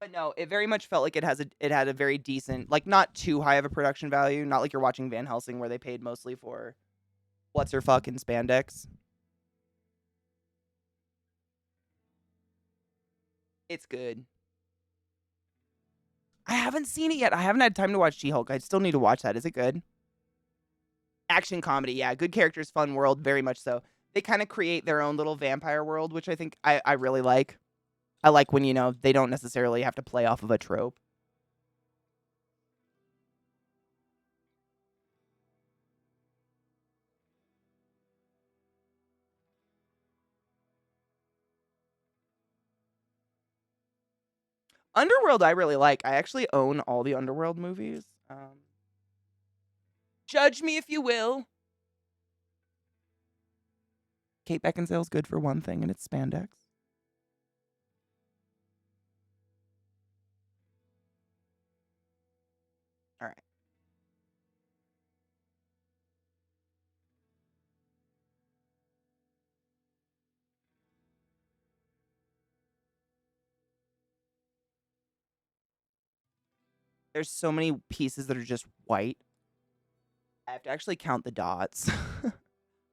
But no, it very much felt like it had a very decent, like, not too high of a production value, not like you're watching Van Helsing where they paid mostly for what's her fucking spandex. It's good. I haven't seen it yet. I haven't had time to watch She-Hulk. I still need to watch that. Is it good? Action comedy, yeah. Good characters, fun world, very much so. They kind of create their own little vampire world, which I think I really like. I like when, they don't necessarily have to play off of a trope. Underworld, I really like. I actually own all the Underworld movies. Judge me if you will. Kate Beckinsale's good for one thing, and it's spandex. All right. There's so many pieces that are just white. I have to actually count the dots.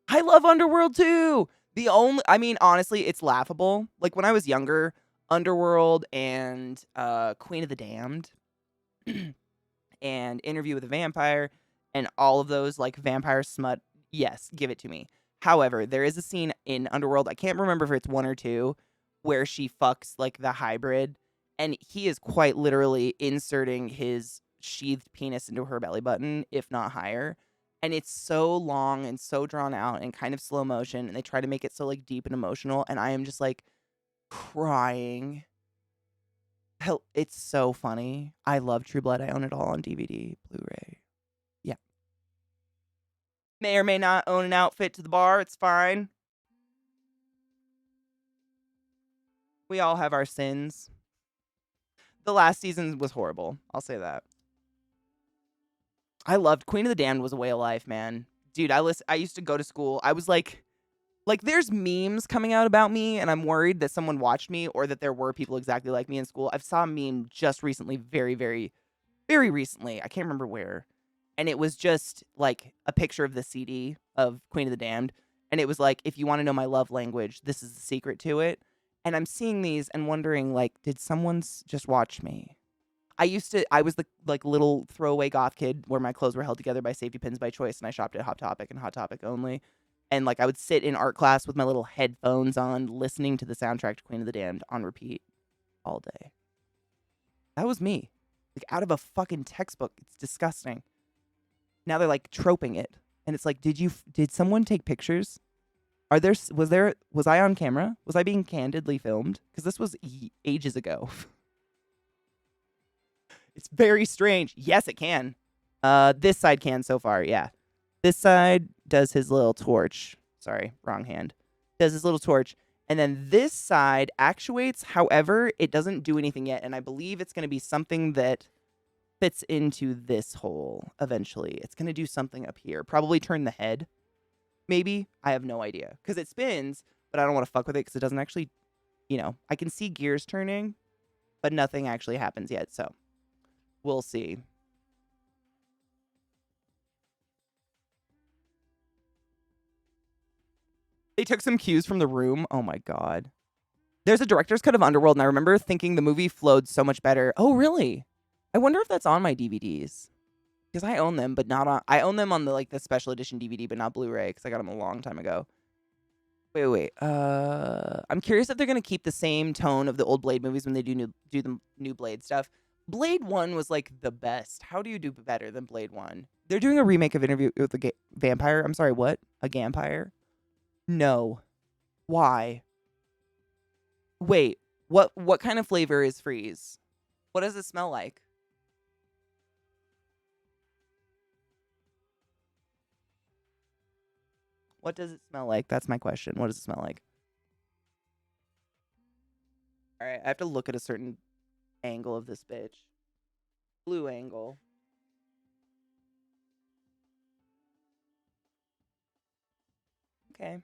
I love Underworld too. I mean, honestly, it's laughable. Like when I was younger, Underworld and Queen of the Damned and Interview with a Vampire and all of those like vampire smut, yes, give it to me. However, there is a scene in Underworld, I can't remember if it's one or two, where she fucks like the hybrid and he is quite literally inserting his sheathed penis into her belly button, if not higher. And it's so long and so drawn out and kind of slow motion, and they try to make it so like deep and emotional, and I am just like crying. Hell, it's so funny. I love True Blood. I own it all on DVD, Blu-ray. Yeah. May or may not own an outfit to the bar. It's fine. We all have our sins. The last season was horrible. I'll say that. I loved Queen of the Damned was a way of life, man. Dude, I used to go to school. I was like there's memes coming out about me and I'm worried that someone watched me or that there were people exactly like me in school. I've saw a meme just recently, very, very, very recently. I can't remember where. And it was just like a picture of the CD of Queen of the Damned. And it was like, if you want to know my love language, this is the secret to it. And I'm seeing these and wondering, like, did someone just watch me? I was the like little throwaway goth kid where my clothes were held together by safety pins by choice, and I shopped at Hot Topic and Hot Topic only. And like I would sit in art class with my little headphones on, listening to the soundtrack to Queen of the Damned on repeat all day. That was me, like out of a fucking textbook. It's disgusting. Now they're like troping it, and it's like, did someone take pictures? Was I on camera? Was I being candidly filmed? Because this was ages ago. It's very strange. Yes, it can. This side can so far, yeah. This side does his little torch. Sorry, wrong hand. Does his little torch. And then this side actuates. However, it doesn't do anything yet. And I believe it's going to be something that fits into this hole eventually. It's going to do something up here. Probably turn the head. Maybe. I have no idea. Because it spins, but I don't want to fuck with it because it doesn't actually, I can see gears turning, but nothing actually happens yet. So we'll see. They took some cues from The Room. Oh my god. There's a director's cut of Underworld, and I remember thinking the movie flowed so much better. Oh, really? I wonder if that's on my DVDs. Because I own them, but not on. I own them on the special edition DVD, but not Blu-ray, because I got them a long time ago. Wait. I'm curious if they're gonna keep the same tone of the old Blade movies when they do the new Blade stuff. Blade 1 was like the best. How do you do better than Blade 1? They're doing a remake of Interview with the Vampire. I'm sorry, what? A Vampire? No. Why? Wait, what kind of flavor is freeze? What does it smell like? What does it smell like? That's my question. What does it smell like? All right, I have to look at a certain angle of this bitch. Blue angle. Okay.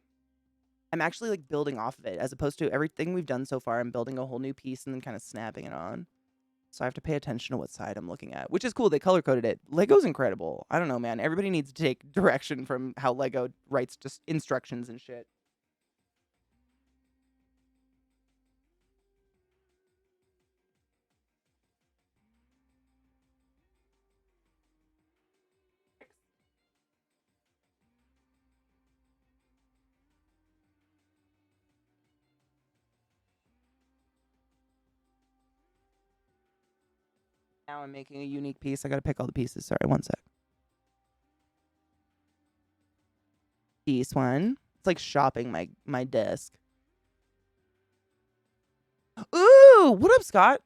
I'm actually, like, building off of it, as opposed to everything we've done so far, I'm building a whole new piece and then kinda snapping it on. so I have to pay attention to what side I'm looking at, which is cool. They color coded it. Lego's incredible. I don't know, man. Everybody needs to take direction from how Lego writes just instructions and shit. Now I'm making a unique piece. I gotta pick all the pieces. Sorry, one sec. This one. It's like shopping my desk. Ooh, what up, Scott?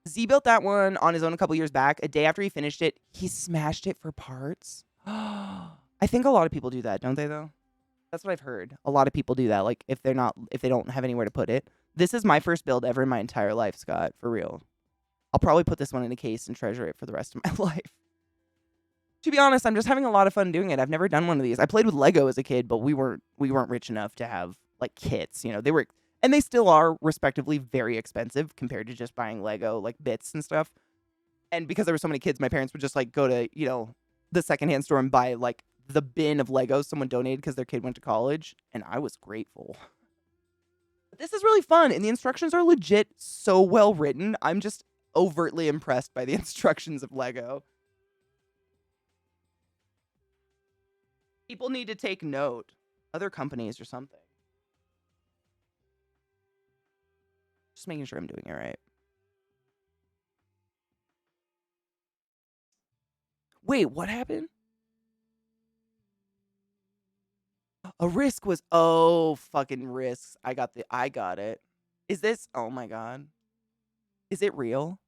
Z built that one on his own a couple years back. A day after he finished it, he smashed it for parts. I think a lot of people do that, don't they, though? That's what I've heard. A lot of people do that, like, if they don't have anywhere to put it. This is my first build ever in my entire life, Scott, for real. I'll probably put this one in a case and treasure it for the rest of my life. To be honest, I'm just having a lot of fun doing it. I've never done one of these. I played with Lego as a kid, but we weren't rich enough to have, like, kits. You know, they were, and they still are, respectively, very expensive compared to just buying Lego, like, bits and stuff. And because there were so many kids, my parents would just, like, go to, you know, the secondhand store and buy, like, the bin of Legos someone donated because their kid went to college, and I was grateful. But this is really fun, and the instructions are legit so well written. I'm just overtly impressed by the instructions of Lego. People need to take note. Other companies or something. Just making sure I'm doing it right. Wait, what happened? A risk was, oh, fucking risks. I got it. Is this, oh my God. Is it real?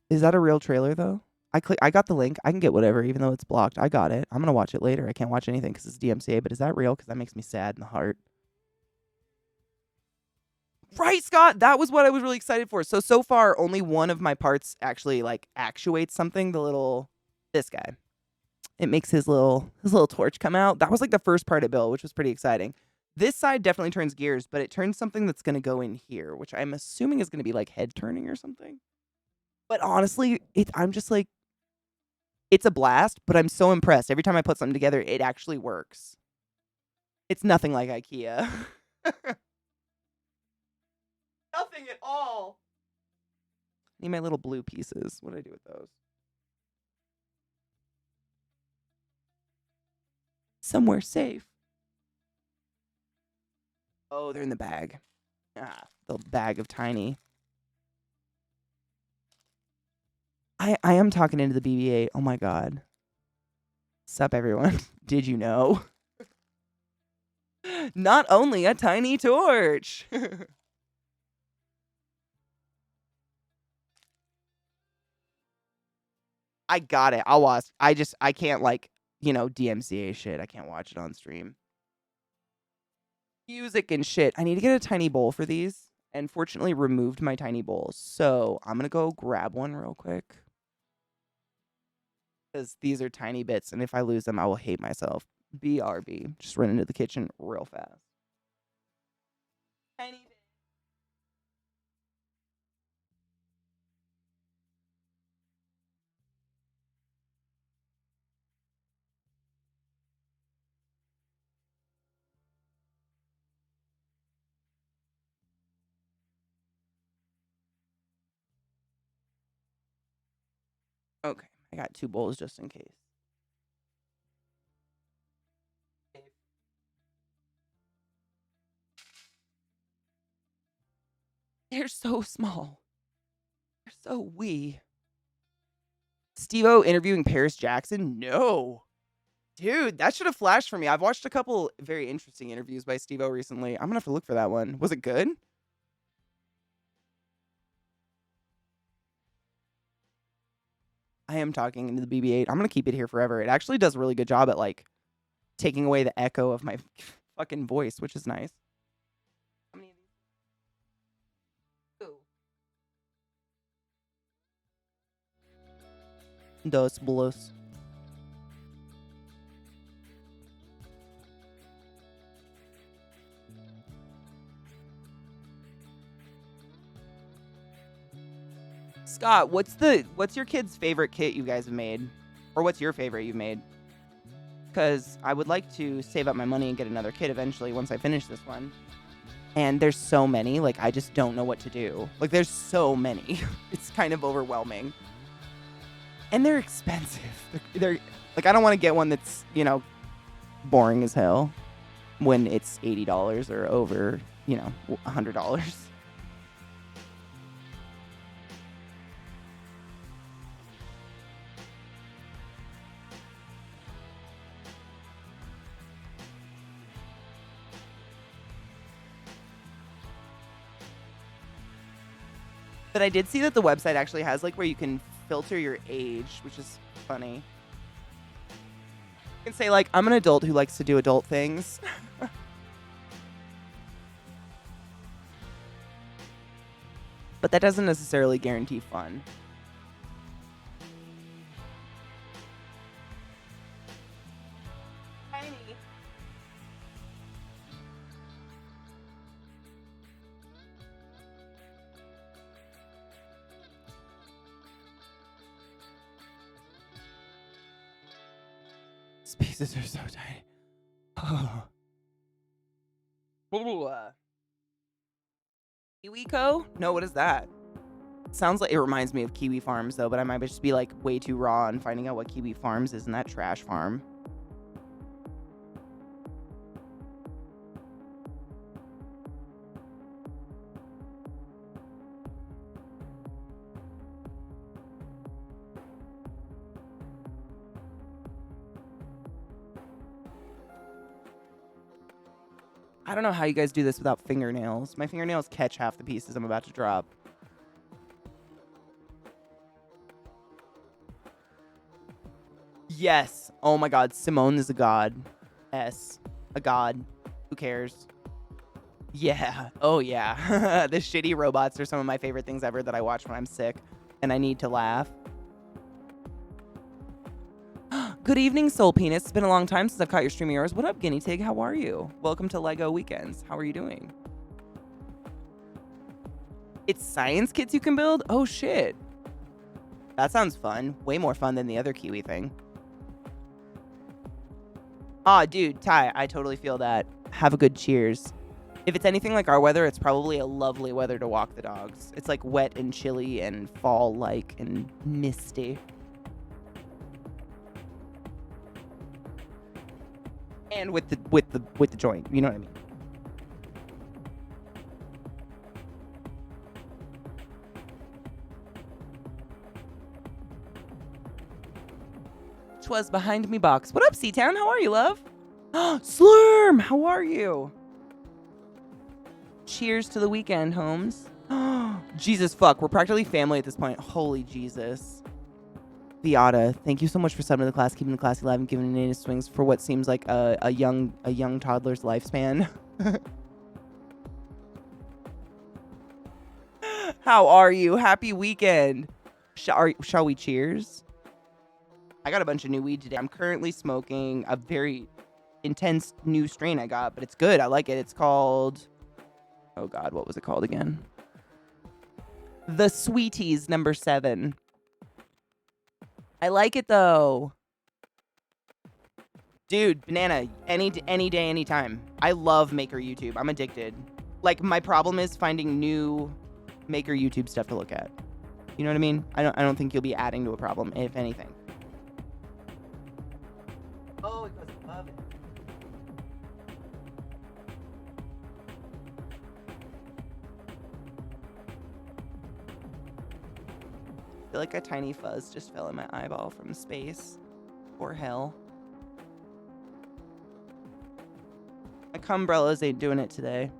Is that a real trailer though? I got the link. I can get whatever, even though it's blocked. I got it. I'm gonna watch it later. I can't watch anything because it's DMCA, but is that real? Because that makes me sad in the heart. Right, Scott. That was what I was really excited for. So far, only one of my parts actually like actuates something. This guy. It makes his little torch come out. That was like the first part it built, which was pretty exciting. This side definitely turns gears, but it turns something that's gonna go in here, which I'm assuming is gonna be like head turning or something. But honestly, I'm just like, it's a blast, but I'm so impressed. Every time I put something together, it actually works. It's nothing like IKEA. Nothing at all. Need my little blue pieces. What do I do with those? Somewhere safe. Oh, they're in the bag. Ah, the bag of tiny. I am talking into the BB-8. Oh my God. Sup, everyone? Did you know? Not only a tiny torch. I got it. I'll watch. I can't like, DMCA shit. I can't watch it on stream. Music and shit. I need to get a tiny bowl for these. And fortunately removed my tiny bowls. So I'm gonna go grab one real quick. Because these are tiny bits, and if I lose them, I will hate myself. BRB. Just run into the kitchen real fast. Tiny bit. Okay, I got 2 bowls just in case. They're so small. They're so wee. Steve-O interviewing Paris Jackson? No. Dude, that should have flashed for me. I've watched a couple very interesting interviews by Steve-O recently. I'm gonna have to look for that one. Was it good? I am talking into the BB-8. I'm gonna keep it here forever. It actually does a really good job at like taking away the echo of my fucking voice, which is nice. How many of these? Ooh. Dos bulos. Scott, what's your kid's favorite kit you guys have made? Or what's your favorite you've made? Because I would like to save up my money and get another kit eventually once I finish this one. And there's so many, like, I just don't know what to do. Like, there's so many. It's kind of overwhelming. And they're expensive. They're like, I don't want to get one that's, you know, boring as hell when it's $80 or over, you know, $100. But I did see that the website actually has like where you can filter your age, which is funny. You can say like, I'm an adult who likes to do adult things. But that doesn't necessarily guarantee fun. Tiny. These pieces are so tiny. Oh. KiwiCo? No, what is that? Sounds like it reminds me of Kiwi Farms though, but I might just be like way too raw on finding out what Kiwi Farms is in that trash farm. I don't know how you guys do this without fingernails. My fingernails catch half the pieces I'm about to drop. Yes. Oh my god. Simone is a god. S. A god. Who cares? Yeah. Oh yeah. The shitty robots are some of my favorite things ever that I watch when I'm sick and I need to laugh. Good evening, Soul Penis. It's been a long time since I've caught your stream of yours. What up, Guinea Pig? How are you? Welcome to Lego Weekends. How are you doing? It's science kits you can build? Oh, shit. That sounds fun. Way more fun than the other Kiwi thing. Aw, dude, Ty, I totally feel that. Have a good cheers. If it's anything like our weather, it's probably a lovely weather to walk the dogs. It's like wet and chilly and fall-like and misty. And with the joint, you know what I mean? Twas behind me box. What up, C-Town? How are you, love? Slurm, how are you? Cheers to the weekend, Holmes. Jesus fuck, we're practically family at this point. Holy Jesus. Viata, thank you so much for subbing to the class, keeping the class alive and giving native swings for what seems like a young toddler's lifespan. How are you? Happy weekend. Shall we cheers? I got a bunch of new weed today. I'm currently smoking a very intense new strain I got, but it's good. I like it. It's called... Oh God, what was it called again? The Sweeties number 7. I like it though. Dude, banana, any day, anytime. I love Maker YouTube. I'm addicted. Like, my problem is finding new Maker YouTube stuff to look at. You know what I mean? I don't think you'll be adding to a problem, if anything. Oh, it goes above it. I feel like a tiny fuzz just fell in my eyeball from space or hell. My cumbrellas ain't doing it today.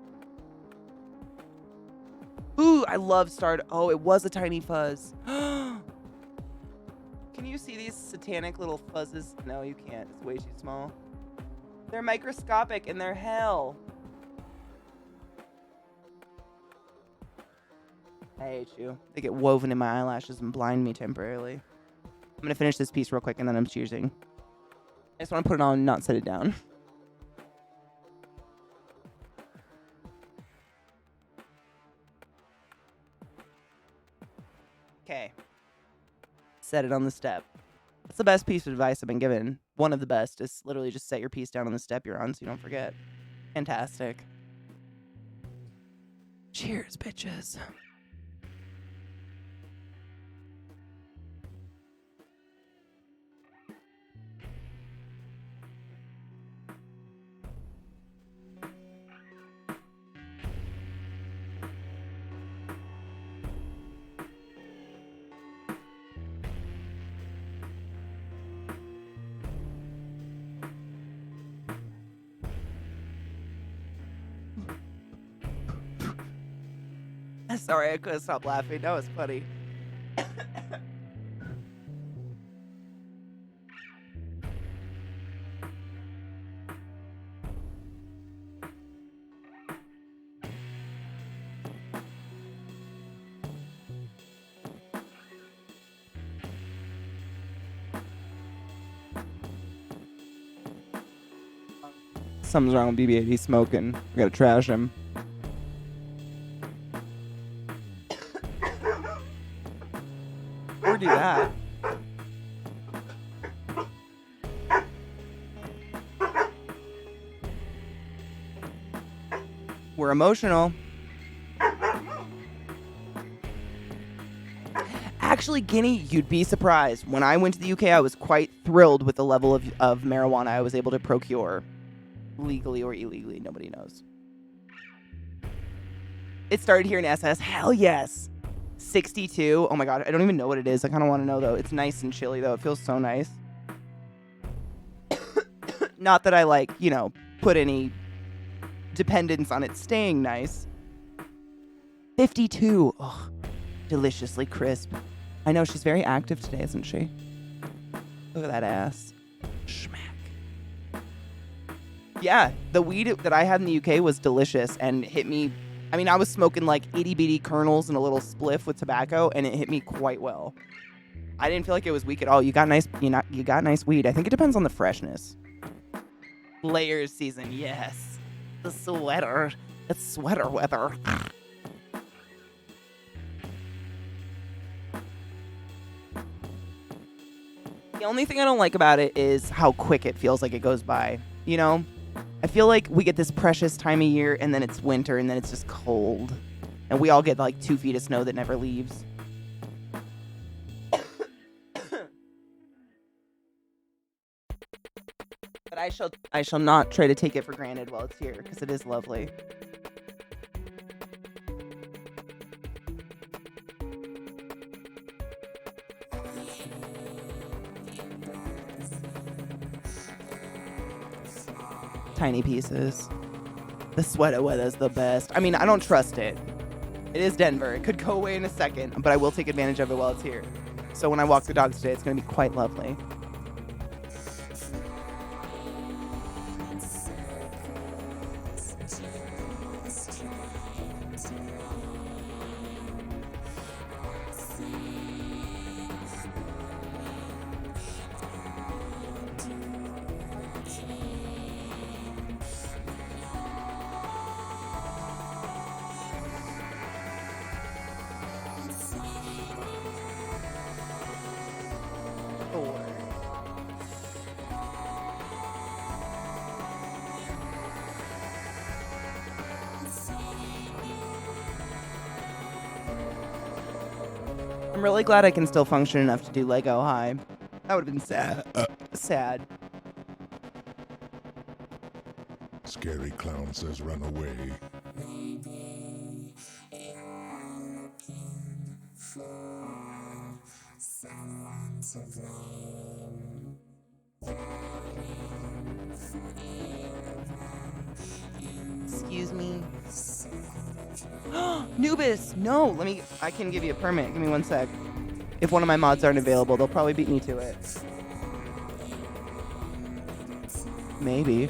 Ooh, I love Oh, it was a tiny fuzz. Can you see these satanic little fuzzes? No, you can't. It's way too small. They're microscopic and they're hell. I hate you. They get woven in my eyelashes and blind me temporarily. I'm gonna finish this piece real quick and then I'm choosing. I just want to put it on, not set it down. Okay. Set it on the step. That's the best piece of advice I've been given. One of the best is literally just set your piece down on the step you're on so you don't forget. Fantastic. Cheers, bitches. Sorry, I couldn't stop laughing. That was funny. Something's wrong with BB-8. He's smoking. We gotta trash him. Or do that. We're emotional. Actually, Guinea, you'd be surprised. When I went to the UK, I was quite thrilled with the level of marijuana I was able to procure. Legally or illegally, nobody knows. It started here in SS. Hell yes. 62. Oh my god, I don't even know what it is. I kind of want to know though. It's nice and chilly though. It feels so nice. Not that I like, you know, put any dependence on it staying nice. 52. Oh, deliciously crisp. I know she's very active today, isn't she? Look at that ass. Schmack. Yeah, the weed that I had in the UK was delicious and hit me. I mean, I was smoking like itty bitty kernels and a little spliff with tobacco, and it hit me quite well. I didn't feel like it was weak at all. You got nice, you got nice weed. I think it depends on the freshness. Layers season, yes. The sweater. It's sweater weather. The only thing I don't like about it is how quick it feels like it goes by. You know? I feel like we get this precious time of year, and then it's winter, and then it's just cold. And we all get like 2 feet of snow that never leaves. But I shall not try to take it for granted while it's here, because it is lovely. Tiny pieces. The sweater weather's the best. I mean, I don't trust it. It is Denver. It could go away in a second, but I will take advantage of it while it's here. So when I walk the dogs today, it's going to be quite lovely. I'm really glad I can still function enough to do Lego High. That would have been sad. Sad. Scary clown says run away. Excuse me. Nubis! No! I can give you a permit. Give me 1 sec. If one of my mods aren't available, they'll probably beat me to it. Maybe.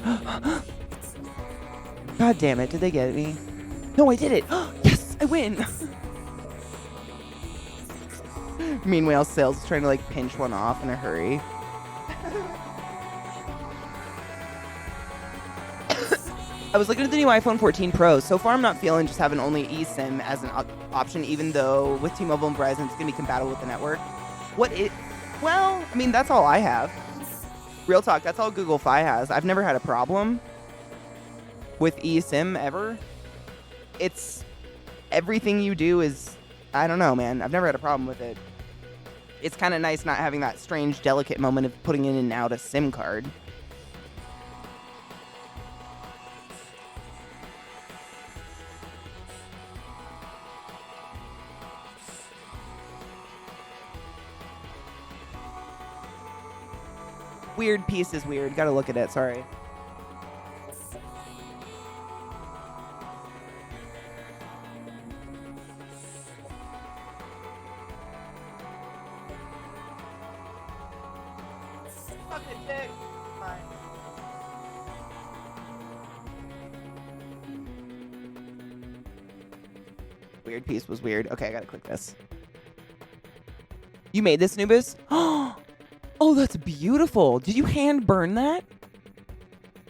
God damn it, did they get me? No, I did it! Yes! I win! Meanwhile, Sales is trying to like pinch one off in a hurry. I was looking at the new iPhone 14 Pro. So far, I'm not feeling just having only eSIM as an option, even though with T-Mobile and Verizon, it's going to be compatible with the network. Well, I mean, that's all I have. Real talk, that's all Google Fi has. I've never had a problem with eSIM ever. It's everything you do is, I don't know, man. I've never had a problem with it. It's kind of nice not having that strange, delicate moment of putting in and out a SIM card. Weird piece is weird. Gotta look at it. Sorry. Weird piece was weird. Okay, I gotta click this. You made this, Anubis? Oh, that's beautiful. Did you hand burn that?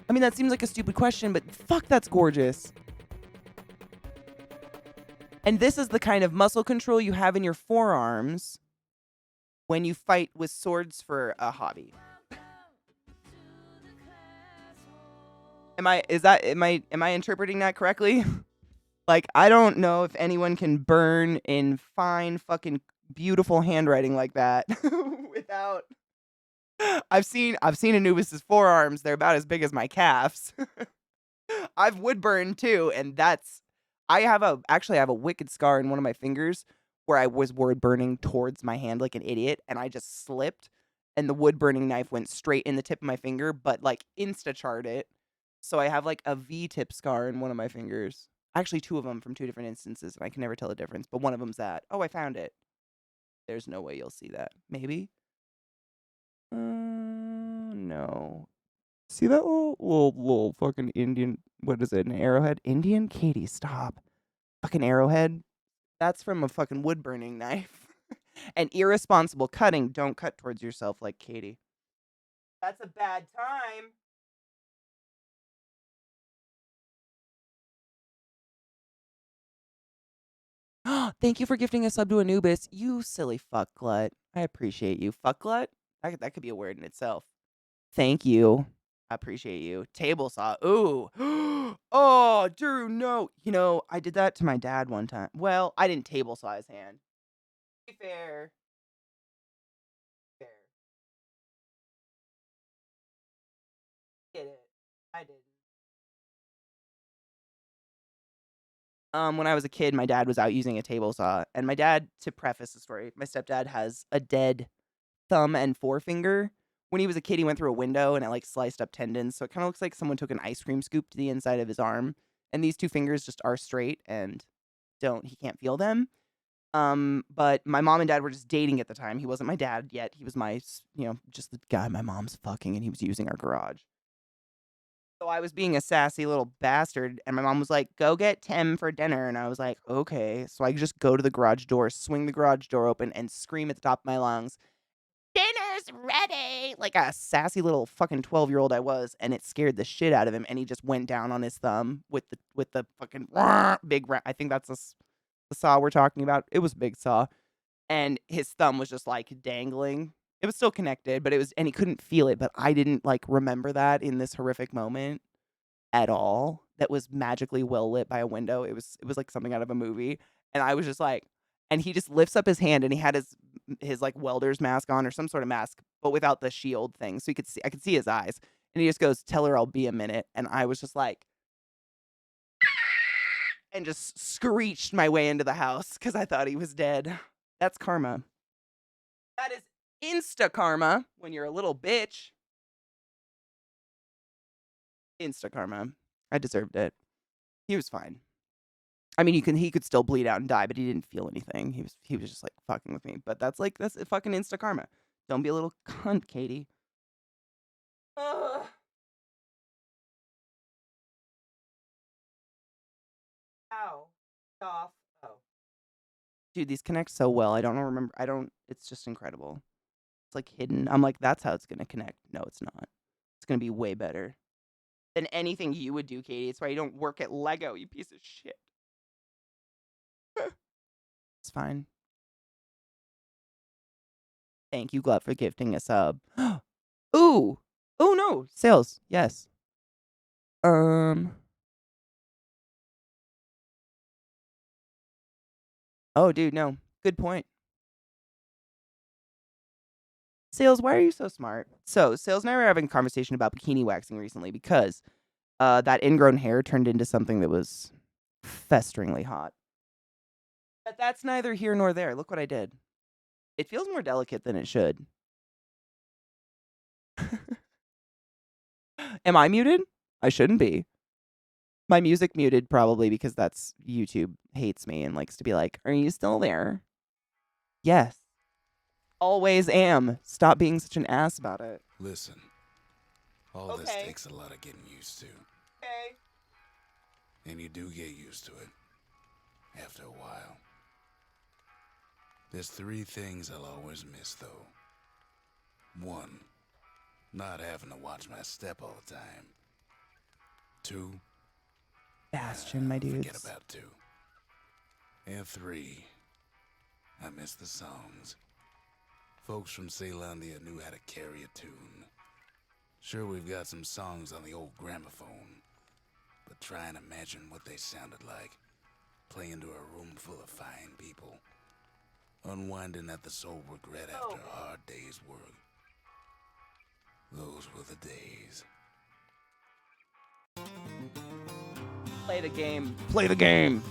I mean, that seems like a stupid question, but fuck, that's gorgeous. And this is the kind of muscle control you have in your forearms when you fight with swords for a hobby. Am I interpreting that correctly? Like, I don't know if anyone can burn in fine fucking beautiful handwriting like that without I've seen Anubis's forearms. They're about as big as my calves. I've wood burned too, and I have a wicked scar in one of my fingers where I was wood burning towards my hand like an idiot, and I just slipped, and the wood burning knife went straight in the tip of my finger, but like insta-charred it. So I have like a V-tip scar in one of my fingers. Actually, two of them from two different instances, and I can never tell the difference. But one of them's that. Oh, I found it. There's no way you'll see that. Maybe. No. See that little fucking Indian, what is it, an arrowhead? Indian? Katie, stop. Fucking arrowhead? That's from a fucking wood burning knife. And irresponsible cutting, don't cut towards yourself like Katie. That's a bad time. Thank you for gifting a sub to Anubis. You silly fuck glut. I appreciate you. Fuck glut? That could be a word in itself. Thank you. I appreciate you. Table saw. Ooh. Oh, Drew, no. You know, I did that to my dad one time. Well, I didn't table saw his hand. To be fair. Fair. Get it. I didn't. When I was a kid, my dad was out using a table saw. And my dad, to preface the story, my stepdad has a dead thumb and forefinger. When he was a kid, he went through a window and it like sliced up tendons. So it kind of looks like someone took an ice cream scoop to the inside of his arm. And these two fingers just are straight and he can't feel them. But my mom and dad were just dating at the time. He wasn't my dad yet. He was my, just the guy my mom's fucking, and he was using our garage. So I was being a sassy little bastard, and my mom was like, "Go get Tim for dinner," and I was like, "Okay." So I just go to the garage door, swing the garage door open, and scream at the top of my lungs, "Dinner's ready!" Like a sassy little fucking 12-year-old I was, and it scared the shit out of him, and he just went down on his thumb with the fucking big. I think that's the saw we're talking about. It was a big saw, and his thumb was just like dangling. It was still connected, but and he couldn't feel it. But I didn't like remember that in this horrific moment at all. That was magically well lit by a window. It was like something out of a movie, and I was just like, and he just lifts up his hand, and he had his like welder's mask on or some sort of mask, but without the shield thing, so I could see his eyes, and he just goes, "Tell her I'll be a minute," and I was just like, and just screeched my way into the house because I thought he was dead. That's karma. That is insta karma when you're a little bitch. Insta karma. I deserved it. He was fine. I mean, he could still bleed out and die, but he didn't feel anything. He was just like fucking with me. But that's fucking insta karma. Don't be a little cunt, Katie. Ugh. Ow. Off. Oh. Dude, these connect so well. I don't remember. It's just incredible. It's like hidden. I'm like, that's how it's going to connect. No, it's not. It's going to be way better than anything you would do, Katie. It's why you don't work at Lego, you piece of shit. It's fine. Thank you, Glut, for gifting a sub. Ooh. Oh, no. Sales. Yes. Oh, dude, no. Good point. Sales, why are you so smart? So, Sales and I were having a conversation about bikini waxing recently because that ingrown hair turned into something that was festeringly hot. But that's neither here nor there. Look what I did. It feels more delicate than it should. Am I muted? I shouldn't be. My music muted probably because that's YouTube hates me and likes to be like, are you still there? Yes. Always am. Stop being such an ass about it. Listen, all this takes a lot of getting used to. Okay. And you do get used to it after a while. There's 3 things I'll always miss, though. 1, not having to watch my step all the time. 2, Bastion, my dudes. forget about 2. And 3, I miss the songs. Folks from Ceylondia knew how to carry a tune. Sure, we've got some songs on the old gramophone, but try and imagine what they sounded like, playing to a room full of fine people, unwinding at the soul regret after a hard day's work. Those were the days. Play the game. Play the game.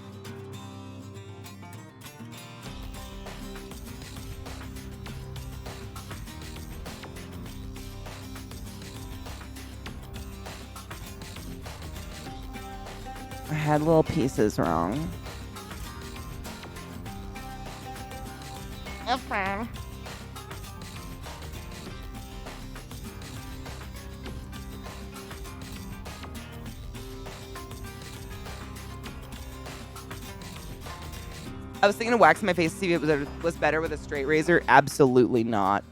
I had little pieces wrong. It's fine. I was thinking of waxing my face to see if it was better with a straight razor. Absolutely not.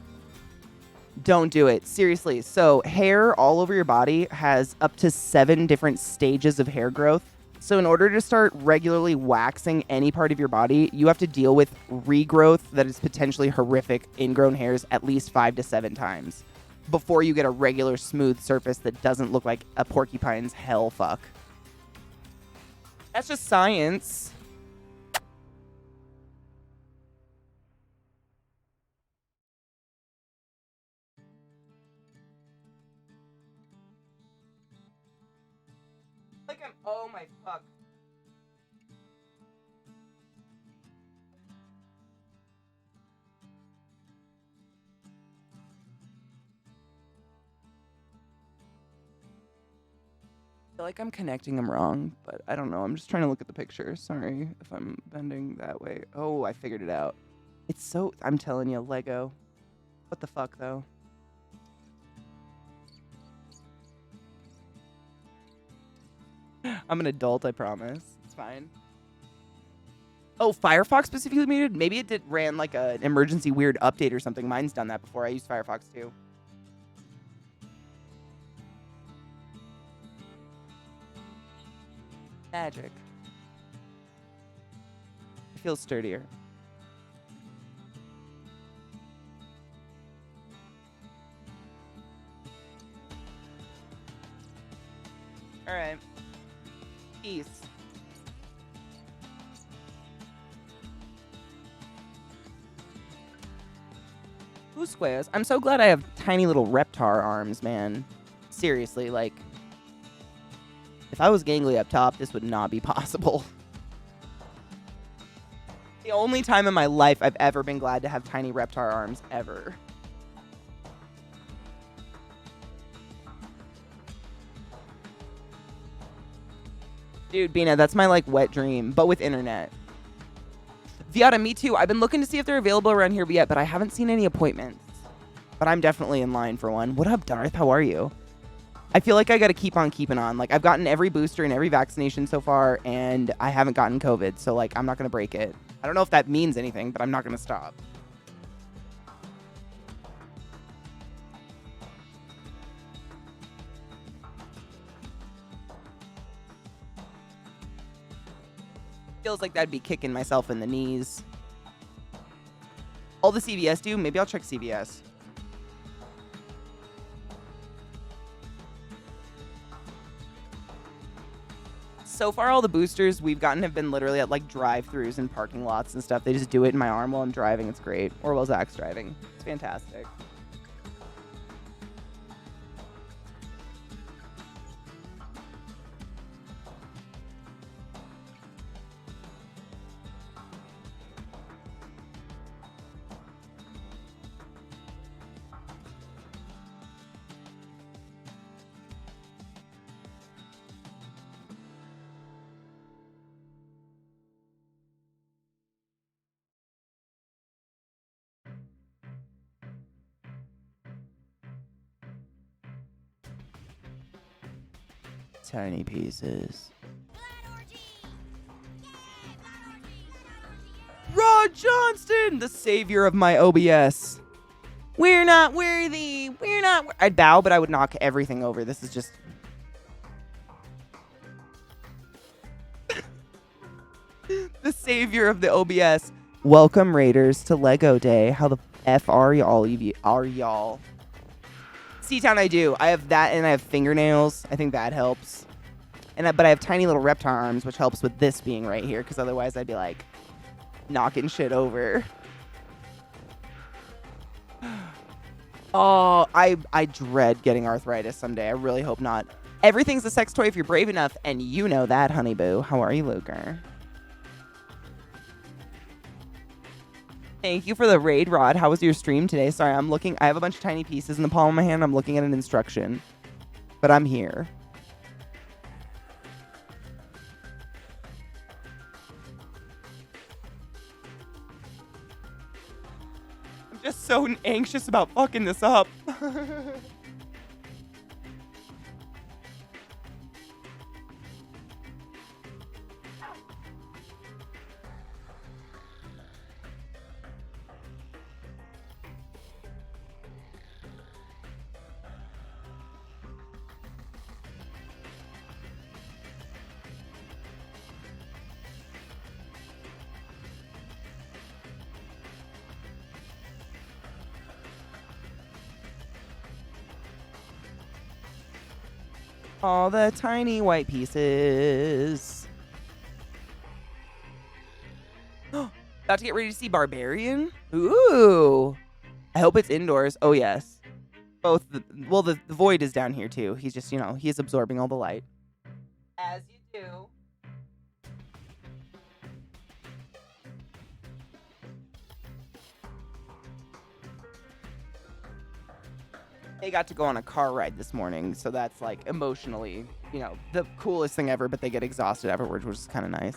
Don't do it. Seriously. So hair all over your body has up to 7 different stages of hair growth. So in order to start regularly waxing any part of your body, you have to deal with regrowth that is potentially horrific ingrown hairs at least 5 to 7 times before you get a regular smooth surface that doesn't look like a porcupine's hell fuck. That's just science. Oh my fuck. I feel like I'm connecting them wrong, but I don't know. I'm just trying to look at the picture. Sorry if I'm bending that way. Oh, I figured it out. It's so, I'm telling you, Lego. What the fuck, though? I'm an adult, I promise. It's fine. Oh, Firefox specifically muted? Maybe it ran like an emergency weird update or something. Mine's done that before. I used Firefox too. Magic. It feels sturdier. All right. Peace. Who squares? I'm so glad I have tiny little reptar arms, man. Seriously, like, if I was gangly up top, this would not be possible. The only time in my life I've ever been glad to have tiny reptar arms, ever. Dude, Bina, that's my, like, wet dream, but with internet. Viata, me too. I've been looking to see if they're available around here yet, but I haven't seen any appointments. But I'm definitely in line for one. What up, Darth? How are you? I feel like I got to keep on keeping on. Like, I've gotten every booster and every vaccination so far, and I haven't gotten COVID, so, like, I'm not going to break it. I don't know if that means anything, but I'm not going to stop. Feels like that'd be kicking myself in the knees. All the CVS do? Maybe I'll check CVS. So far, all the boosters we've gotten have been literally at like drive-thrus and parking lots and stuff. They just do it in my arm while I'm driving. It's great. Or while Zach's driving. It's fantastic. Tiny pieces. Rod Johnston, the savior of my OBS. We're not worthy. We're not. I'd bow, but I would knock everything over. This is just. The savior of the OBS. Welcome, Raiders, to Lego Day. How the F are y'all? Y'all? C-Town, I do. I have that, and I have fingernails. I think that helps. But I have tiny little reptile arms, which helps with this being right here, because otherwise I'd be like knocking shit over. Oh, I dread getting arthritis someday. I really hope not. Everything's a sex toy if you're brave enough, and you know that, honey boo. How are you, Luker? Thank you for the raid, Rod. How was your stream today? Sorry, I'm looking. I have a bunch of tiny pieces in the palm of my hand. I'm looking at an instruction, but I'm here. I'm just so anxious about fucking this up. All the tiny white pieces. About to get ready to see Barbarian? Ooh. I hope it's indoors. Oh, yes. Both. The void is down here, too. He's just, he's absorbing all the light. As you do. They got to go on a car ride this morning, so that's like emotionally, the coolest thing ever, but they get exhausted afterwards, which is kind of nice.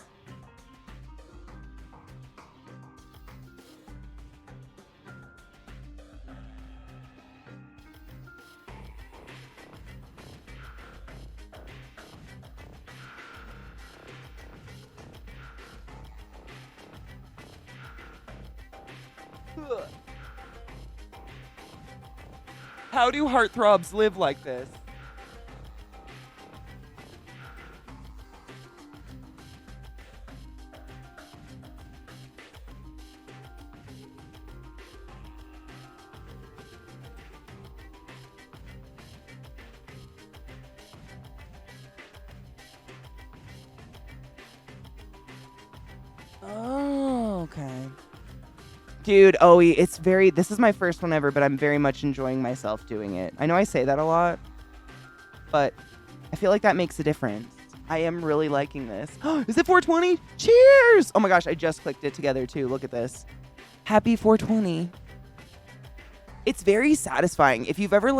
How do heartthrobs live like this? Oh, okay. Dude, Owie, this is my first one ever, but I'm very much enjoying myself doing it. I know I say that a lot, but I feel like that makes a difference. I am really liking this. Is it 420? Cheers! Oh my gosh, I just clicked it together too. Look at this. Happy 420. It's very satisfying. If you've ever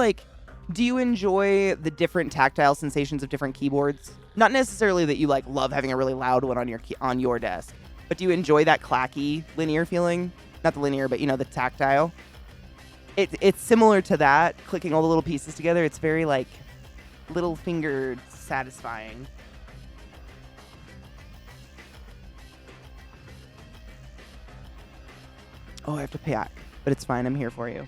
do you enjoy the different tactile sensations of different keyboards? Not necessarily that you love having a really loud one on your desk, but do you enjoy that clacky linear feeling? Not the linear, but the tactile. It's similar to that, clicking all the little pieces together. It's very little fingered satisfying. Oh, I have to pack, but it's fine. I'm here for you.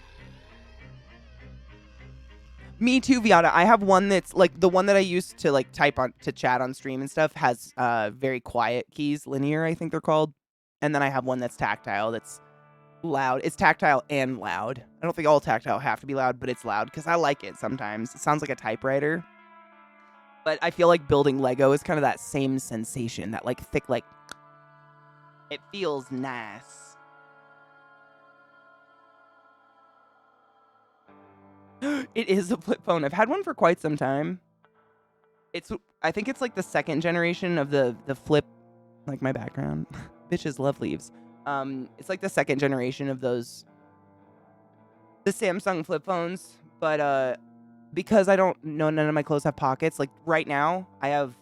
Me too, Viata. I have one that's like the one that I used to like type on to chat on stream and stuff has very quiet keys, linear, I think they're called. And then I have one that's tactile that's loud. It's tactile and loud. I don't think all tactile have to be loud, but it's loud because I like it sometimes. It sounds like a typewriter. But I feel like building Lego is kind of that same sensation, that like thick, like it feels nice. It is a flip phone. I've had one for quite some time. I think it's like the second generation of the flip, like my background. Bitches love leaves. It's like the second generation of those, the Samsung flip phones. But because I don't know, none of my clothes have pockets. Like right now, I have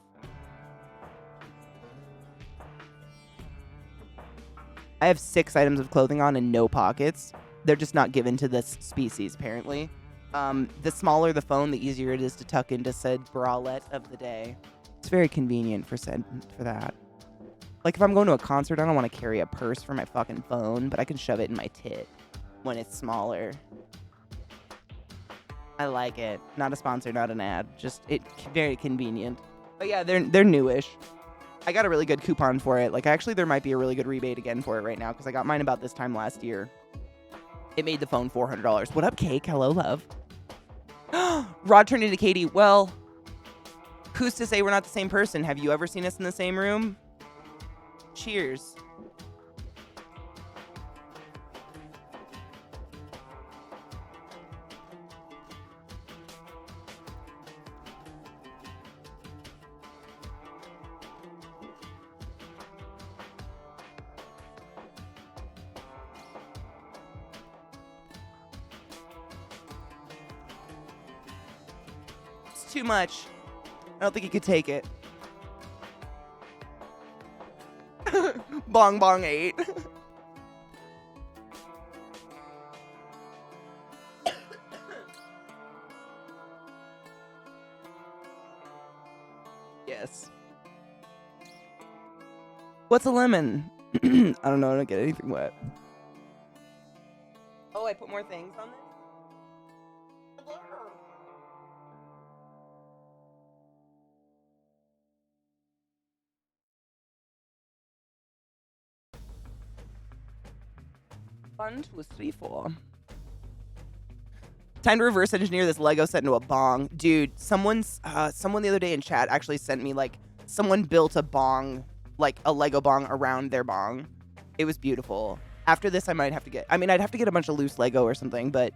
I have 6 items of clothing on and no pockets. They're just not given to this species, apparently. The smaller the phone, the easier it is to tuck into said bralette of the day. It's very convenient for that. Like, if I'm going to a concert, I don't want to carry a purse for my fucking phone, but I can shove it in my tit when it's smaller. I like it. Not a sponsor, not an ad. Just, very convenient. But yeah, they're newish. I got a really good coupon for it. Like, actually, there might be a really good rebate again for it right now, because I got mine about this time last year. It made the phone $400. What up, Cake? Hello, love. Rod turned into Katie. Well, who's to say we're not the same person? Have you ever seen us in the same room? Cheers. It's too much. I don't think he could take it. Bong bong 8. Yes. What's a lemon? I don't know. I don't get anything wet. Oh, I put more things on this? One, two, three, four. Time to reverse engineer this Lego set into a bong. Dude, someone the other day in chat actually sent me, like, someone built a bong, like a Lego bong around their bong. It was beautiful. After this, I'd have to get a bunch of loose Lego or something, but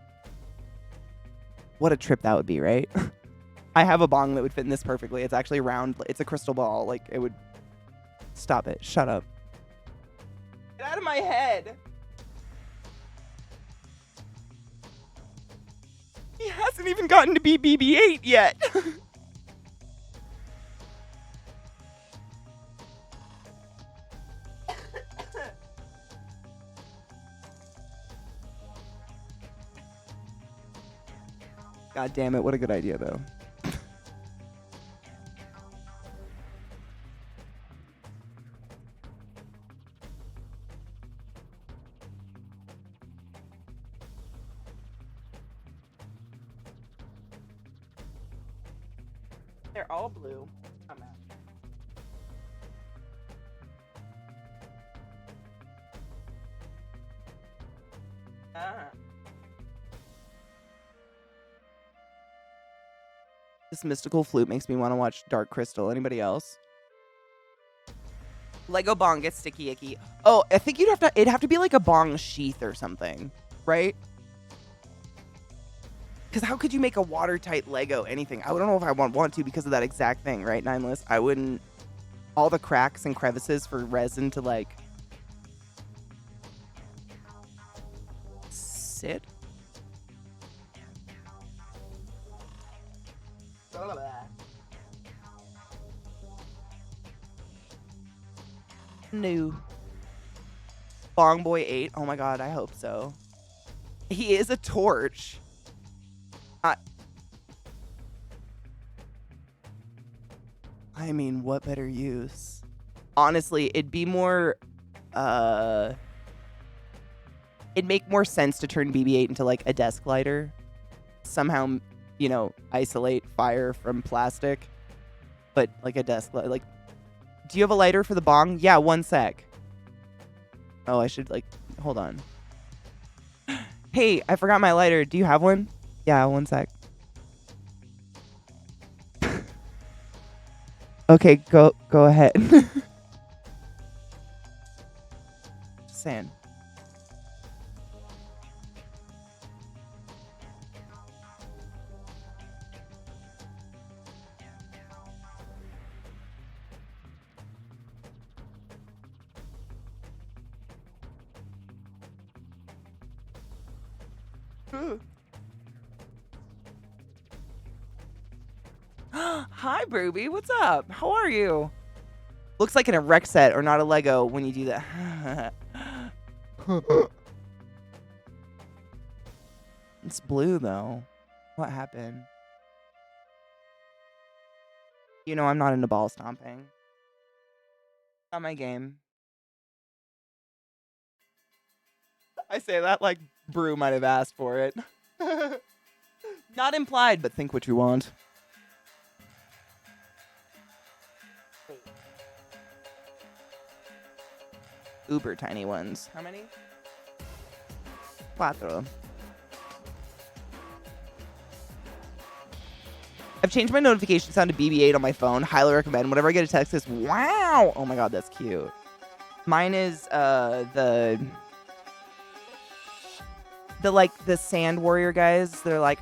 what a trip that would be, right? I have a bong that would fit in this perfectly. It's actually round. It's a crystal ball. Like, it would... Stop it. Shut up. Get out of my head. He hasn't even gotten to be BB-8 yet. God damn it, what a good idea, though. They're all blue. I'm out. This mystical flute makes me want to watch Dark Crystal. Anybody else? Lego bong gets sticky icky. Oh, I think it'd have to be like a bong sheath or something, right? Because how could you make a watertight Lego anything? I don't know if I want to because of that exact thing, right, Nineless? I wouldn't... All the cracks and crevices for resin to, like... sit? No. Bong Boy 8? Oh my god, I hope so. He is a torch. I mean, what better use? Honestly, it'd be more it'd make more sense to turn BB-8 into like a desk lighter. Somehow, you know, isolate fire from plastic. But like a desk light. Like, do you have a lighter for the bong? Yeah, 1 sec. Oh, I should like, hold on. Hey, I forgot my lighter. Do you have one? Yeah, 1 sec. Okay, go ahead. Just saying. Hi, Booby. What's up? How are you? Looks like an erect set or not a Lego when you do that. It's blue, though. What happened? You know I'm not into ball stomping. Not my game. I say that like Brew might have asked for it. Not implied, but think what you want. Uber tiny ones. How many? 4. I've changed my notification sound to BB-8 on my phone. Highly recommend. Whenever I get a text, it's wow. Oh my god, that's cute. Mine is the like the sand warrior guys. They're like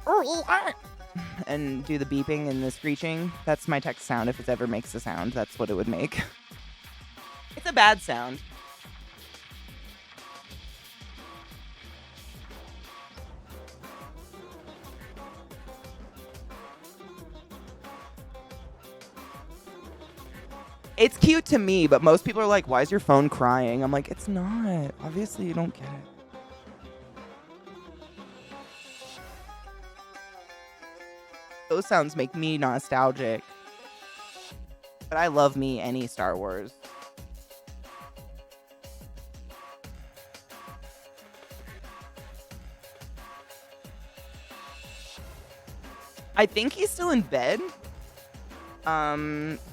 and do the beeping and the screeching. That's my text sound. If it ever makes a sound, that's what it would make. It's a bad sound. It's cute to me, but most people are like, why is your phone crying? I'm like, it's not. Obviously, you don't get it. Those sounds make me nostalgic. But I love me any Star Wars. I think he's still in bed.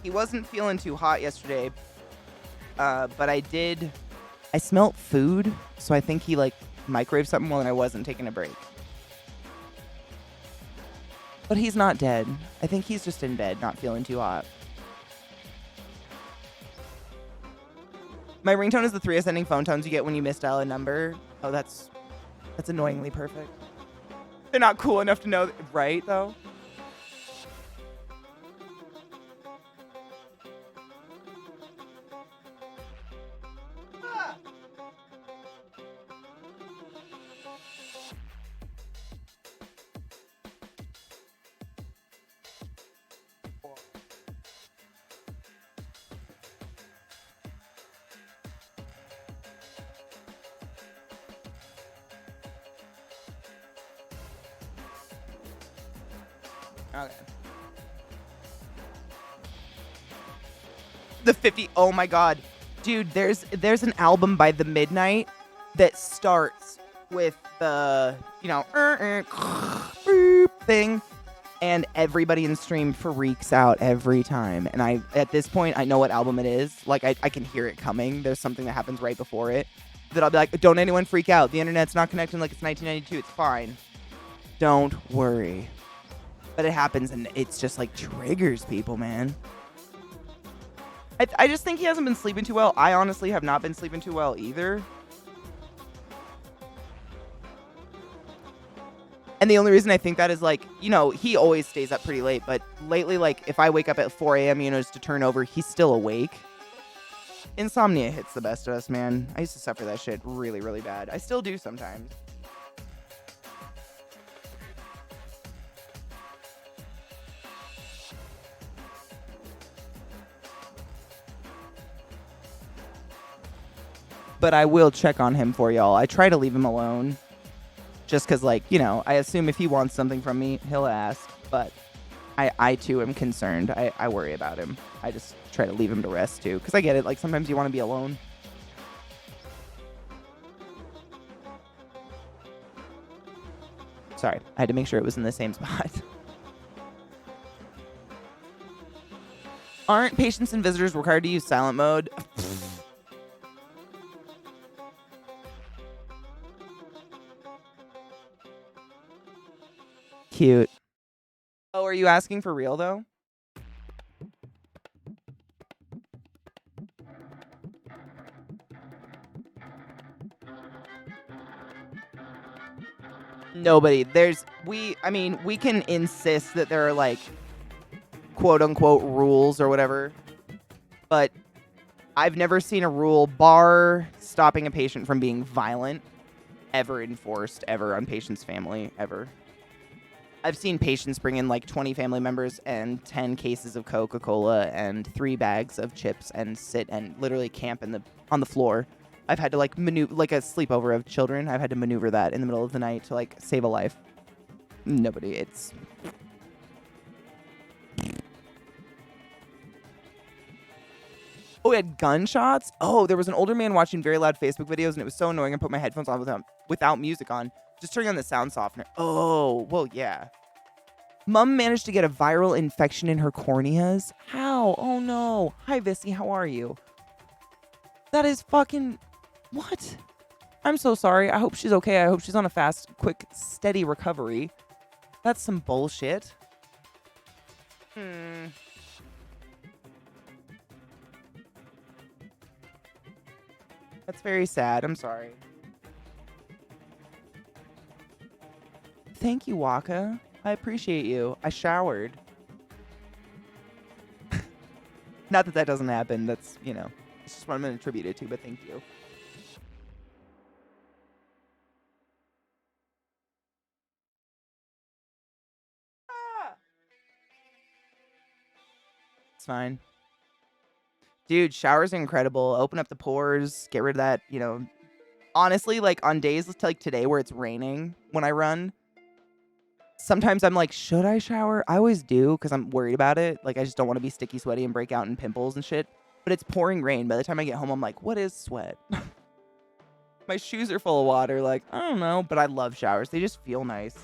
He wasn't feeling too hot yesterday. But I smelt food, so I think he like microwaved something while I wasn't taking a break. But he's not dead. I think he's just in bed, not feeling too hot. My ringtone is the 3 ascending phone tones you get when you misdial a number. Oh, that's annoyingly perfect. They're not cool enough to know, right, though? Okay. The 50. Oh my god. Dude, there's an album by The Midnight that starts with the, you know, thing, and everybody in stream freaks out every time. And at this point, I know what album it is. Like, I can hear it coming. There's something that happens right before it that I'll be like, don't anyone freak out. The internet's not connecting like it's 1992. It's fine. Don't worry. But it happens, and it's just, like, triggers people, man. I just think he hasn't been sleeping too well. I honestly have not been sleeping too well either. And the only reason I think that is, like, you know, he always stays up pretty late. But lately, like, if I wake up at 4 a.m., you know, just to turn over, he's still awake. Insomnia hits the best of us, man. I used to suffer that shit really, really bad. I still do sometimes. But I will check on him for y'all. I try to leave him alone. Just because, like, you know, I assume if he wants something from me, he'll ask. But I too, am concerned. I worry about him. I just try to leave him to rest, too. Because I get it. Like, sometimes you want to be alone. Sorry, I had to make sure it was in the same spot. Aren't patients and visitors required to use silent mode? Cute. Oh, are you asking for real, though? Nobody. I mean, we can insist that there are, like, quote unquote rules or whatever, but I've never seen a rule bar stopping a patient from being violent ever enforced ever on patient's family ever. I've seen patients bring in like 20 family members and 10 cases of Coca-Cola and 3 bags of chips and sit and literally camp on the floor. I've had to like maneuver like a sleepover of children. I've had to maneuver that in the middle of the night to like save a life. Nobody. It's Oh, we had gunshots? Oh, there was an older man watching very loud Facebook videos, and it was so annoying. I put my headphones on without music on, just turning on the sound softener. Oh, well, yeah. Mom managed to get a viral infection in her corneas. How? Oh, no. Hi, Vissy. How are you? That is fucking... What? I'm so sorry. I hope she's okay. I hope she's on a fast, quick, steady recovery. That's some bullshit. That's very sad. I'm sorry. Thank you, Waka. I appreciate you. I showered. Not that doesn't happen. That's, it's just what I'm going to attribute it to, but thank you. It's fine. Dude, showers are incredible. Open up the pores, get rid of that, Honestly, like on days like today where it's raining when I run, sometimes I'm like, should I shower? I always do because I'm worried about it. Like, I just don't want to be sticky, sweaty, and break out in pimples and shit. But it's pouring rain. By the time I get home, I'm like, what is sweat? My shoes are full of water. Like, I don't know. But I love showers. They just feel nice.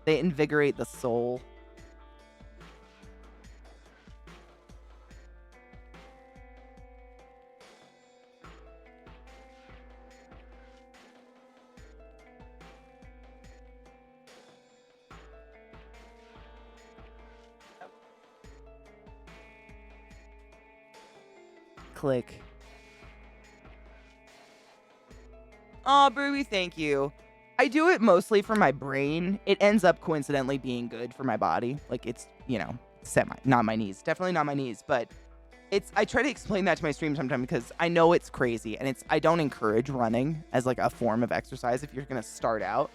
They invigorate the soul. Click. Oh, Brewy, thank you. I do it mostly for my brain. It ends up coincidentally being good for my body. Like, it's, not my knees. Definitely not my knees. But I try to explain that to my stream sometimes because I know it's crazy. And I don't encourage running as like a form of exercise if you're going to start out.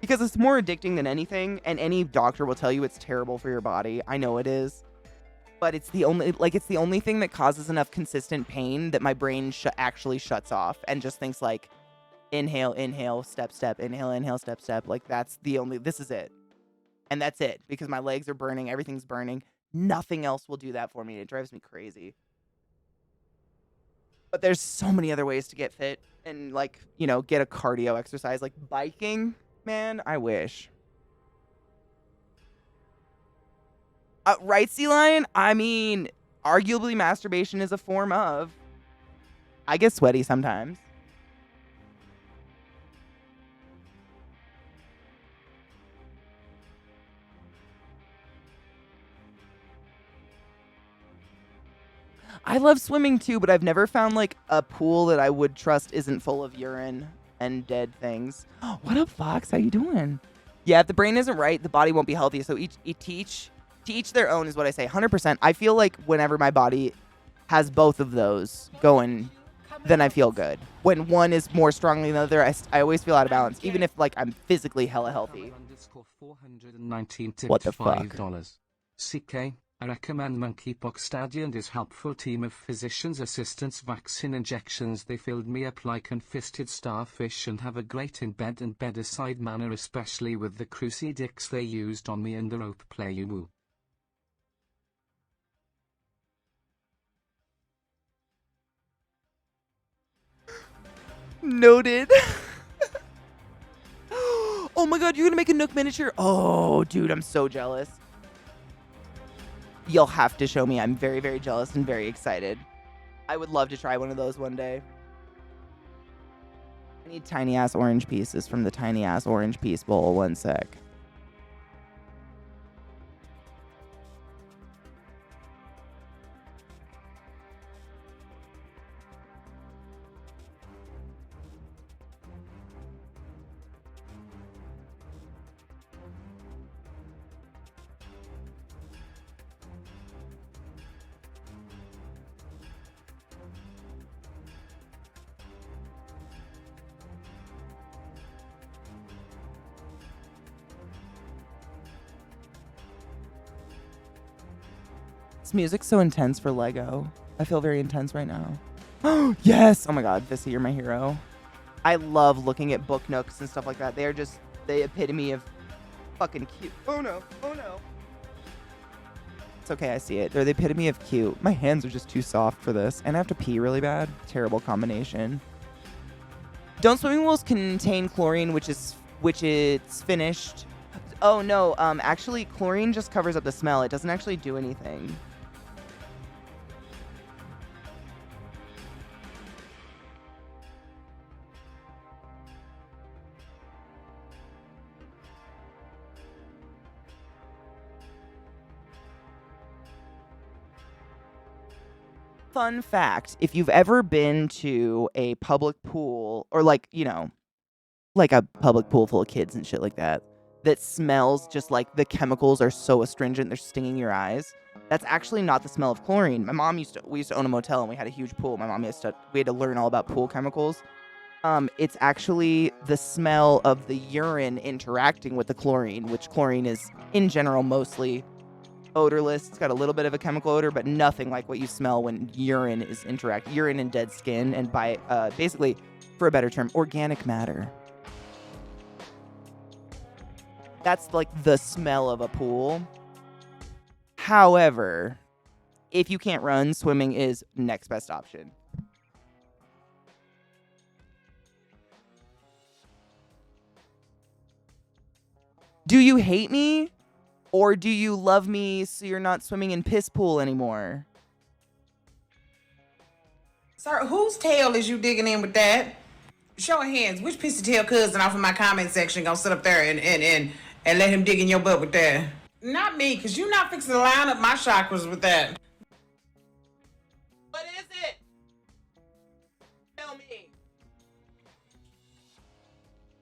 Because it's more addicting than anything. And any doctor will tell you it's terrible for your body. I know it is. But it's the only thing that causes enough consistent pain that my brain actually shuts off and just thinks like, inhale, step, inhale, step. Like this is it. And that's it because my legs are burning. Everything's burning. Nothing else will do that for me. It drives me crazy. But there's so many other ways to get fit and like, get a cardio exercise like biking, man. I wish. Right, Sea Lion? I mean, arguably masturbation is a form of. I get sweaty sometimes. I love swimming too, but I've never found like a pool that I would trust isn't full of urine and dead things. What up, Fox? How you doing? Yeah, if the brain isn't right, the body won't be healthy. So to each their own is what I say. 100%. I feel like whenever my body has both of those going, then I feel good. When one is more strongly than the other, I always feel out of balance, even if like I'm physically hella healthy. What the fuck? CK, I recommend monkeypox study and his helpful team of physicians, assistants, vaccine injections. They filled me up like an fisted starfish and have a great in bed and bedside manner, especially with the crucifix they used on me and the rope play. Woo. Noted. Oh my god, you're gonna make a Nook miniature? Oh, dude, I'm so jealous. You'll have to show me. I'm very, very jealous and very excited. I would love to try one of those one day. I need tiny ass orange pieces from the tiny ass orange piece bowl. One sec. This music's so intense for Lego. I feel very intense right now. Oh, yes! Oh my god, Vissy, you're my hero. I love looking at book nooks and stuff like that. They are just the epitome of fucking cute. Oh no, oh no. It's okay, I see it. They're the epitome of cute. My hands are just too soft for this. And I have to pee really bad. Terrible combination. Don't swimming pools contain chlorine, which it's finished. Oh no, actually chlorine just covers up the smell. It doesn't actually do anything. Fun fact, if you've ever been to a public pool or like, you know, like a public pool full of kids and shit like that, that smells just like the chemicals are so astringent, they're stinging your eyes. That's actually not the smell of chlorine. We used to own a motel and we had a huge pool. We had to learn all about pool chemicals. It's actually the smell of the urine interacting with the chlorine, which chlorine is in general mostly odorless. It's got a little bit of a chemical odor, but nothing like what you smell when urine is urine and dead skin, and by basically, for a better term, organic matter. That's like the smell of a pool. However, if you can't run, swimming is next best option. Do you hate me? Or do you love me so you're not swimming in piss pool anymore? Sir, whose tail is you digging in with that? Show of hands, which piece of tail cousin off of my comment section gonna sit up there and let him dig in your butt with that? Not me, because you're not fixing to line up my chakras with that. What is it? Tell me.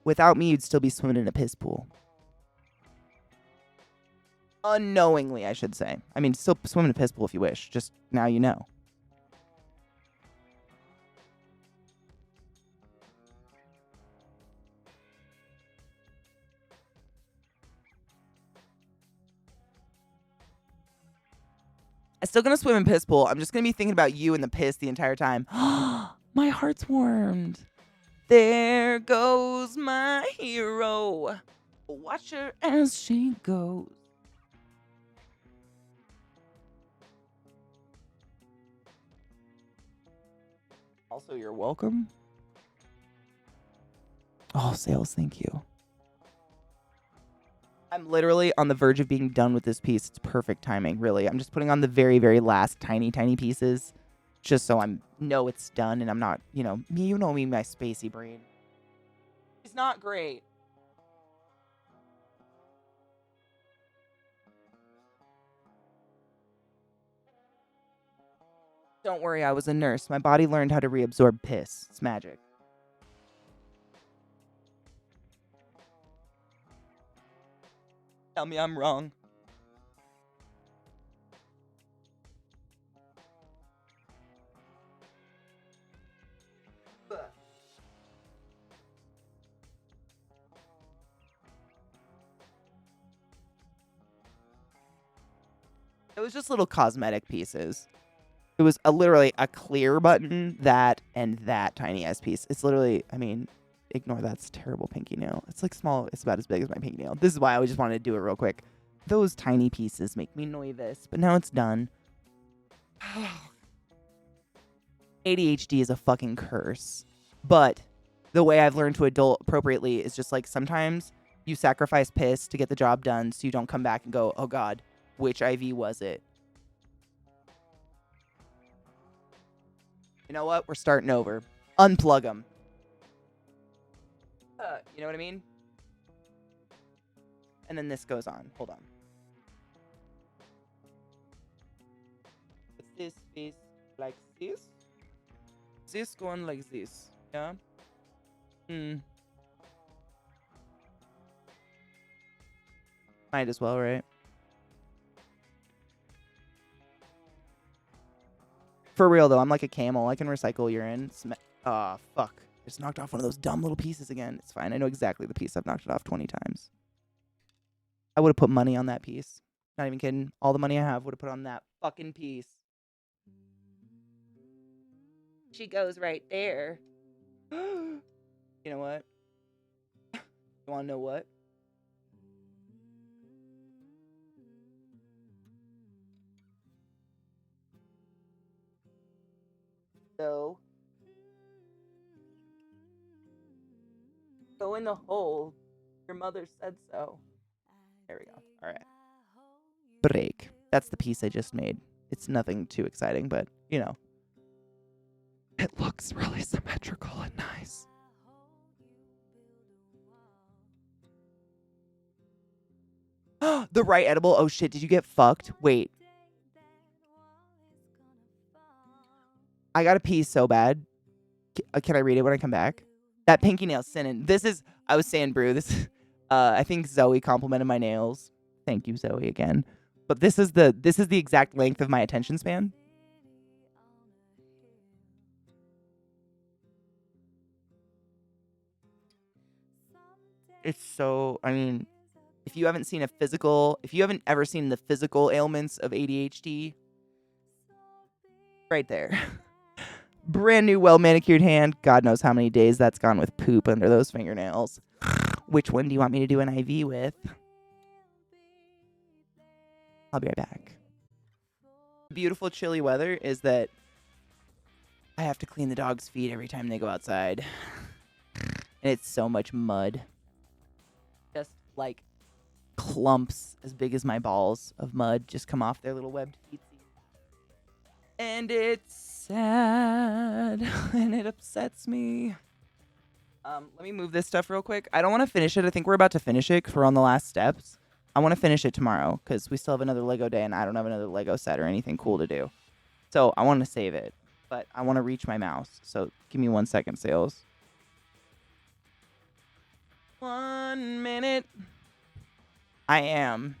Without me, you'd still be swimming in a piss pool. Unknowingly, I should say. I mean, still swim in a piss pool if you wish. Just now you know. I'm still gonna swim in piss pool. I'm just gonna be thinking about you and the piss the entire time. My heart's warmed. There goes my hero. Watch her as she goes. Also, you're welcome. Oh, sales, thank you. I'm literally on the verge of being done with this piece. It's perfect timing, really. I'm just putting on the very, very last tiny, tiny pieces just so I know it's done and I'm not, you know me, my spacey brain. It's not great. Don't worry, I was a nurse. My body learned how to reabsorb piss. It's magic. Tell me I'm wrong. It was just little cosmetic pieces. It was literally a clear button, that, and that tiny ass piece. It's literally, I mean, ignore that's terrible pinky nail. It's like small. It's about as big as my pinky nail. This is why I just wanted to do it real quick. Those tiny pieces make me nervous, but now it's done. ADHD is a fucking curse. But the way I've learned to adult appropriately is just like sometimes You sacrifice piss to get the job done so you don't come back and go, oh God, which IV was it? You know what? We're starting over. Unplug them. You know what I mean? And then this goes on. Hold on. This face like this. This going like this. Yeah? Might as well, right? For real, though, I'm like a camel. I can recycle urine. Oh, fuck. I just knocked off one of those dumb little pieces again. It's fine. I know exactly the piece. I've knocked it off 20 times. I would have put money on that piece. Not even kidding. All the money I have would have put on that fucking piece. She goes right there. You know what? You want to know what? So, go in the hole. Your mother said so. There we go. All right. Break. That's the piece I just made. It's nothing too exciting, but, you know. It looks really symmetrical and nice. The right edible. Oh, shit. Did you get fucked? Wait. I got a pee so bad. Can I read it when I come back? That pinky nail sinning. This is, I was saying, brew. This, I think Zoe complimented my nails. Thank you, Zoe, again. But this is the exact length of my attention span. It's so, I mean, if you haven't ever seen the physical ailments of ADHD, right there. Brand new, well-manicured hand. God knows how many days that's gone with poop under those fingernails. Which one do you want me to do an IV with? I'll be right back. Beautiful chilly weather is that I have to clean the dog's feet every time they go outside. And it's so much mud. Just like clumps as big as my balls of mud just come off their little webbed feet. And it's sad. And it upsets me. Let me move this stuff real quick. I don't want to finish it. I think we're about to finish it because we're on the last steps. I want to finish it tomorrow because we still have another Lego day and I don't have another Lego set or anything cool to do. So I want to save it. But I want to reach my mouse. So give me 1 second, sales. 1 minute. I am.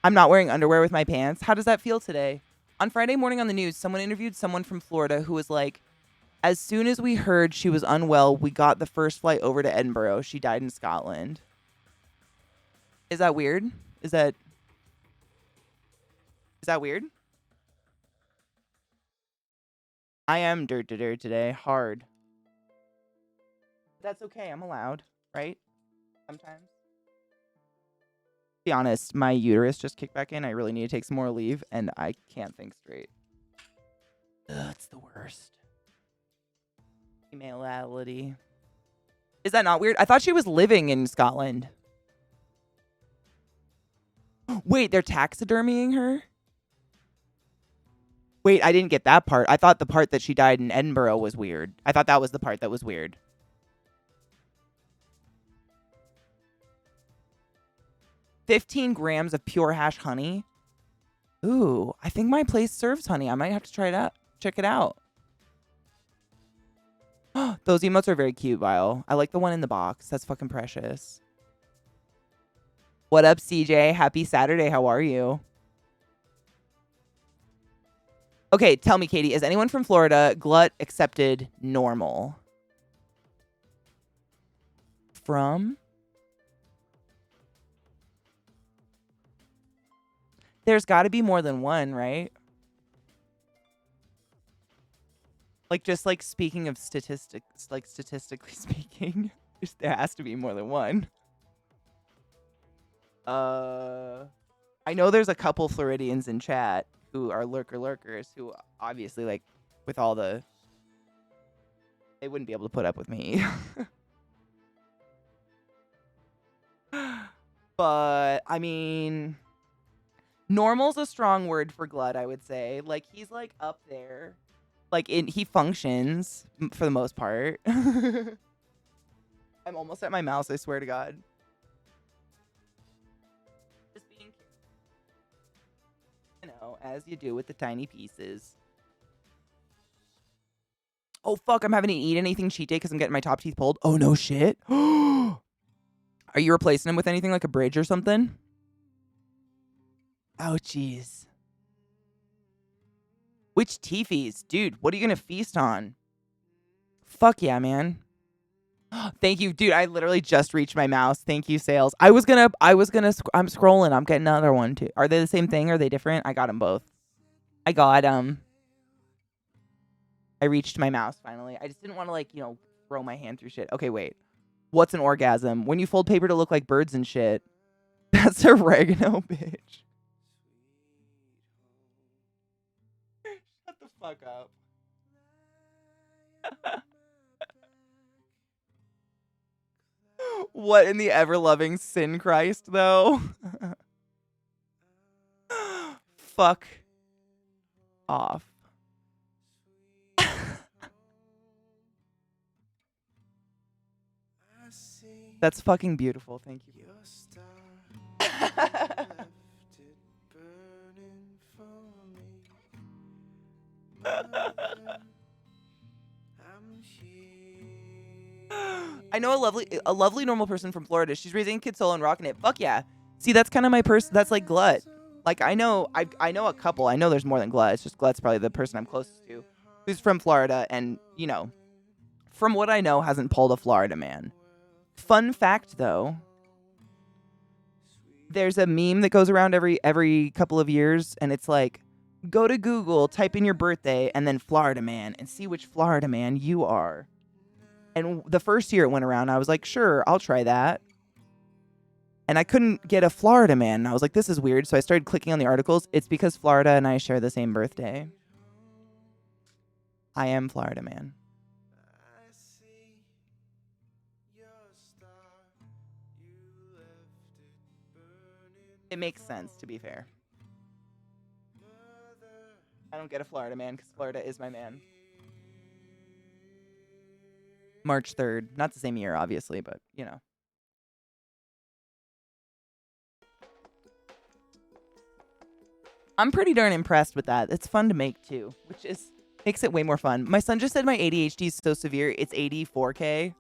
I'm not wearing underwear with my pants. How does that feel today? On Friday morning on the news, someone interviewed someone from Florida who was like, as soon as we heard she was unwell, we got the first flight over to Edinburgh. She died in Scotland. Is that weird? Is that weird? I am dirt to dirt today. Hard. That's okay. I'm allowed, right? Sometimes. To be honest, my uterus just kicked back in. I really need to take some more leave, and I can't think straight. Ugh, it's the worst. Femaleality. Is that not weird? I thought she was living in Scotland. Wait, they're taxidermying her? Wait, I didn't get that part. I thought the part that she died in Edinburgh was weird. I thought that was the part that was weird. $15 grams of pure hash honey. Ooh, I think my place serves honey. I might have to try it out. Check it out. Those emotes are very cute, Vile. I like the one in the box. That's fucking precious. What up, CJ? Happy Saturday. How are you? Okay, tell me, Katie, is anyone from Florida glut accepted normal? From? There's got to be more than one, right? Like, just like speaking of statistics, like statistically speaking, there has to be more than one. I know there's a couple Floridians in chat who are lurkers who obviously, like, with all the, they wouldn't be able to put up with me. But I mean, normal's a strong word for glut, I would say. Like, he's like up there. Like, he functions for the most part. I'm almost at my mouse, I swear to God. Just being, you know, as you do with the tiny pieces. Oh, fuck, I'm having to eat anything cheat day because I'm getting my top teeth pulled. Oh, no shit. Are you replacing them with anything like a bridge or something? Oh, jeez. Which teefies? Dude, what are you going to feast on? Fuck yeah, man. Thank you. Dude, I literally just reached my mouse. Thank you, sales. I'm scrolling. I'm getting another one too. Are they the same thing? Are they different? I got them both. I reached my mouse finally. I just didn't want to, like, you know, throw my hand through shit. Okay, wait. What's an orgasm? When you fold paper to look like birds and shit. That's oregano, bitch. Shut the fuck up. What in the ever-loving sin Christ, though? Fuck off. That's fucking beautiful. Thank you. I know a lovely normal person from Florida. She's raising kids solo and rocking it. Fuck yeah. See, that's kind of my person. That's like Glut. Like, I know a couple. I know there's more than Glut. It's just Glut's probably the person I'm closest to, who's from Florida, and, you know, from what I know, hasn't pulled a Florida man. Fun fact, though, there's a meme that goes around every couple of years, and it's like, go to Google, type in your birthday, and then Florida man, and see which Florida man you are. And the first year it went around, I was like, sure, I'll try that. And I couldn't get a Florida man. I was like, this is weird. So I started clicking on the articles. It's because Florida and I share the same birthday. I am Florida man. It makes sense, to be fair. I don't get a Florida man because Florida is my man. March 3rd. Not the same year, obviously, but, you know. I'm pretty darn impressed with that. It's fun to make, too, which makes it way more fun. My son just said my ADHD is so severe, it's 84K.